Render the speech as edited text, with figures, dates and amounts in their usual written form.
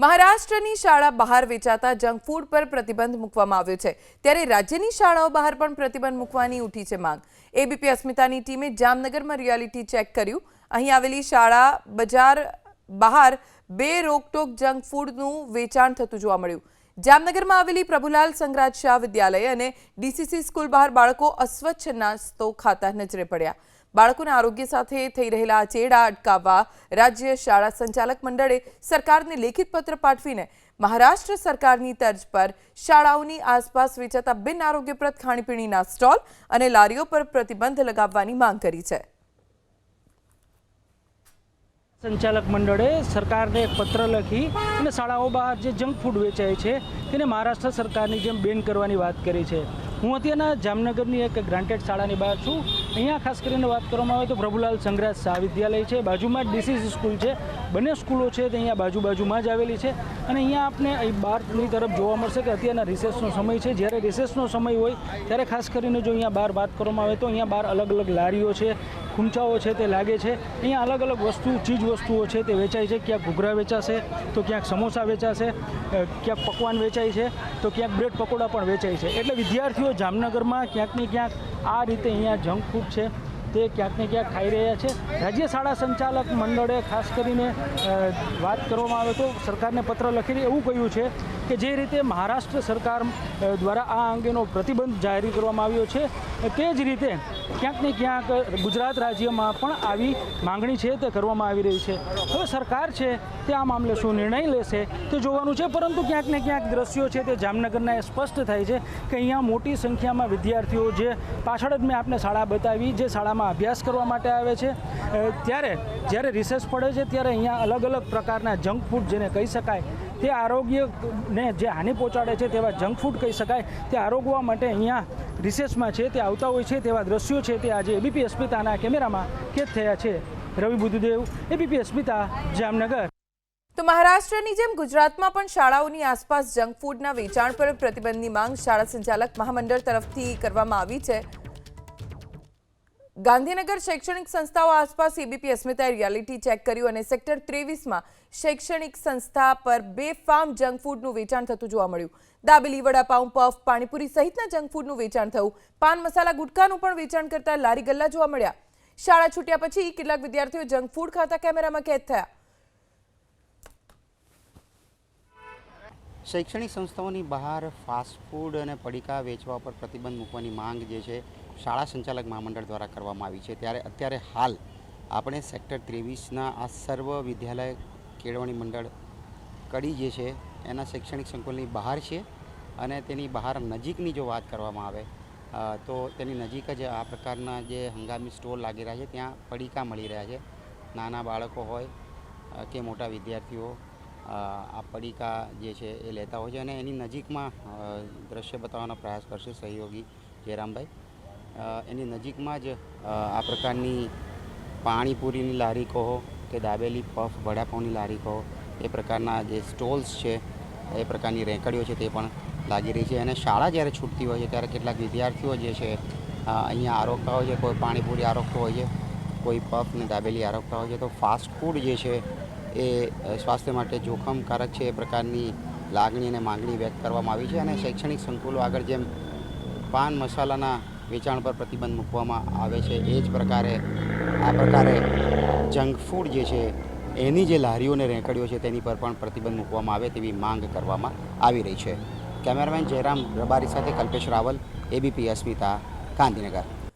મહારાષ્ટ્રની શાળા બહાર વેચાતા જંક ફૂડ પર પ્રતિબંધ મૂકવામાં આવ્યો છે, ત્યારે રાજ્યની શાળાઓ બહાર પણ પ્રતિબંધ મૂકવાની ઉઠી છે માંગ। એબીપી અસ્મિતાની ટીમે જામનગરમાં રિયાલિટી ચેક કર્યું। અહીં આવેલી શાળા બજાર બહાર બે રોકટોક જંક ફૂડનું વેચાણ થતું જોવા મળ્યું। જામનગરમાં આવેલી પ્રભુલાલ સંઘરાજ શાહ વિદ્યાલય અને ડીસીસી સ્કૂલ બહાર બાળકો અસ્વચ્છ નાસ્તો ખાતા નજરે પડ્યા। બાળકોના આરોગ્ય સાથે થઈ રહેલા ચેડા અટકાવવા રાજ્ય શાળા સંચાલક મંડળે સરકારને લેખિત પત્ર પાઠવીને મહારાષ્ટ્ર સરકારની તર્જ પર શાળાઓની આસપાસ વેચાતા બિન આરોગ્યપ્રદ ખાણીપીણીના સ્ટોલ અને લારીઓ પર પ્રતિબંધ લગાવવાની માંગ કરી છે। સંચાલક મંડળે સરકારને એક પત્ર લખી અને શાળાઓ બહાર જે જંક ફૂડ વેચાય છે તેને મહારાષ્ટ્ર સરકારની જેમ બેન કરવાની વાત કરી છે। હું અત્યારના જામનગરની એક ગ્રાન્ટેડ શાળાની બહાર છું। અહીંયા ખાસ કરીને વાત કરવામાં આવે તો પ્રભુલાલ સંઘરાજ શાહ વિદ્યાલય છે, બાજુમાં જ ડીસીસી સ્કૂલ છે। બંને સ્કૂલો છે તે અહીંયા બાજુમાં જ આવેલી છે અને અહીંયા આપને બહારની તરફ જોવા મળશે કે અત્યારના રિસેસનો સમય છે। જ્યારે રિસેસનો સમય હોય ત્યારે ખાસ કરીને જો અહીંયા બહાર વાત કરવામાં આવે તો અહીંયા બહાર અલગ અલગ લારીઓ છે, ખૂંચાઓ છે તે લાગે છે। અહીંયા અલગ અલગ ચીજ વસ્તુઓ છે તે વેચાય છે। ક્યાંક ઘૂઘરા વેચાશે તો ક્યાંક સમોસા વેચાશે, ક્યાંક પકવાન વેચાય છે તો ક્યાંક બ્રેડ પકોડા પણ વેચાય છે। એટલે વિદ્યાર્થીઓ જામનગરમાં ક્યાંક ને ક્યાંક આ રીતે અહીંયા જંક ફૂડ છે તે ક્યાંક ને ક્યાંક ખાઈ રહ્યા છે। રાજ્ય શાળા સંચાલક મંડળે ખાસ કરીને વાત કરવામાં આવે તો સરકારને પત્ર લખીને એવું કહ્યું છે કે જે રીતે મહારાષ્ટ્ર સરકાર દ્વારા આ અંગેનો પ્રતિબંધ જાહેર કરવામાં આવ્યો છે તે જ રીતે ક્યાંક ને ક્યાંક ગુજરાત રાજ્યમાં પણ આવી માંગણી છે તે કરવામાં આવી રહી છે। હવે સરકાર છે તે આ મામલે શું નિર્ણય લેશે તે જોવાનું છે, પરંતુ ક્યાંક ને ક્યાંક દ્રશ્યો છે તે જામનગરના એ સ્પષ્ટ થાય છે કે અહીંયા મોટી સંખ્યામાં વિદ્યાર્થીઓ જે પાછળ જ મેં આપને શાળા બતાવી જે શાળામાં અભ્યાસ કરવા માટે આવે છે ત્યારે જ્યારે રિસેસ પડે છે ત્યારે અહીંયા અલગ અલગ પ્રકારના જંક ફૂડ જેને કહી શકાય તે આરોગ્યને જે હાનિ પહોંચાડે છે તેવા જંક ફૂડ કહી શકાય તે આરોગવા માટે અહીંયા રિસેસમાં છે તે આવતા હોય છે તેવા દ્રશ્યો છે તે આજે એબીપી અસ્મિતાના કેમેરામાં કેદ થયા છે। રવિ બુદ્ધદેવ, એબીપી અસ્મિતા, જામનગર। તો મહારાષ્ટ્રની જેમ ગુજરાતમાં પણ શાળાઓની આસપાસ જંક ફૂડના વેચાણ પર પ્રતિબંધની માંગ શાળા સંચાલક મહામંડળ તરફથી કરવામાં આવી છે। ગાંધીનગર શૈક્ષણિક સંસ્થાઓ આસપાસ એબીપી અસ્મિતાએ રિયાલિટી ચેક કર્યું અને સેક્ટર 23માં શૈક્ષણિક સંસ્થા પર બેફામ જંક ફૂડનું વેચાણ થતું જોવા મળ્યું। દાબેલી, વડાપાઉં, પફ, પાણીપુરી સહિતના જંક ફૂડનું વેચાણ થયું। પાન મસાલા, ગુટખાનું પણ વેચાણ કરતા લારી ગલ્લા જોવા મળ્યા। શાળા છૂટ્યા પછી કેટલાક વિદ્યાર્થીઓ જંક ફૂડ ખાતા કેમેરામાં કેદ થયા। શૈક્ષણિક સંસ્થાઓની બહાર ફાસ્ટ ફૂડ અને પડીકા વેચવા પર પ્રતિબંધ મૂકવાની માંગ જે છે શાળા સંચાલક મહામંડળ દ્વારા કરવામાં આવી છે। ત્યારે અત્યારે હાલ આપણે સેક્ટર 23ના આ સર્વ વિદ્યાલય કેળવણી મંડળ કડી જે છે એના શૈક્ષણિક સંકુલની બહાર છે અને તેની બહાર નજીકની જો વાત કરવામાં આવે તો તેની નજીક જ આ પ્રકારના જે હંગામી સ્ટોલ લાગી રહ્યા છે ત્યાં પડીકા મળી રહ્યા છે। નાના બાળકો હોય કે મોટા વિદ્યાર્થીઓ આ પડીકા જે છે એ લેતા હોય છે અને એની નજીકમાં દ્રશ્ય બતાવવાનો પ્રયાસ કરશે સહયોગી જયરામભાઈ। એની નજીકમાં જ આ પ્રકારની પાણીપુરીની લારી કહો કે દાબેલી, પફ, વડાપાઉંની લારી કહો એ પ્રકારના જે સ્ટોલ્સ છે એ પ્રકારની રેકડીઓ છે તે પણ લાગી રહી છે। અને શાળા જ્યારે છૂટતી હોય છે ત્યારે કેટલાક વિદ્યાર્થીઓ જે છે અહીંયા આરોગતા હોય છે, કોઈ પાણીપુરી આરોગતો હોય છે, કોઈ પફ ને દાબેલી આરોગતા હોય છે। તો ફાસ્ટ ફૂડ જે છે એ સ્વાસ્થ્ય માટે જોખમકારક છે એ પ્રકારની લાગણી અને માંગણી વ્યક્ત કરવામાં આવી છે અને શૈક્ષણિક સંકુલો આગળ જેમ પાન મસાલાના વેચાણ પર પ્રતિબંધ મૂકવામાં આવે છે એ જ પ્રકારે આ પ્રકારે જંક ફૂડ જે છે એની જે લારીઓ અને રેકડીઓ છે તેની પર પણ પ્રતિબંધ મૂકવામાં આવે તેવી માંગ કરવામાં આવી રહી છે। કેમેરામેન જયરામ રબારી સાથે કલ્પેશ રાવલ, એબીપી અસ્મિતા, ગાંધીનગર।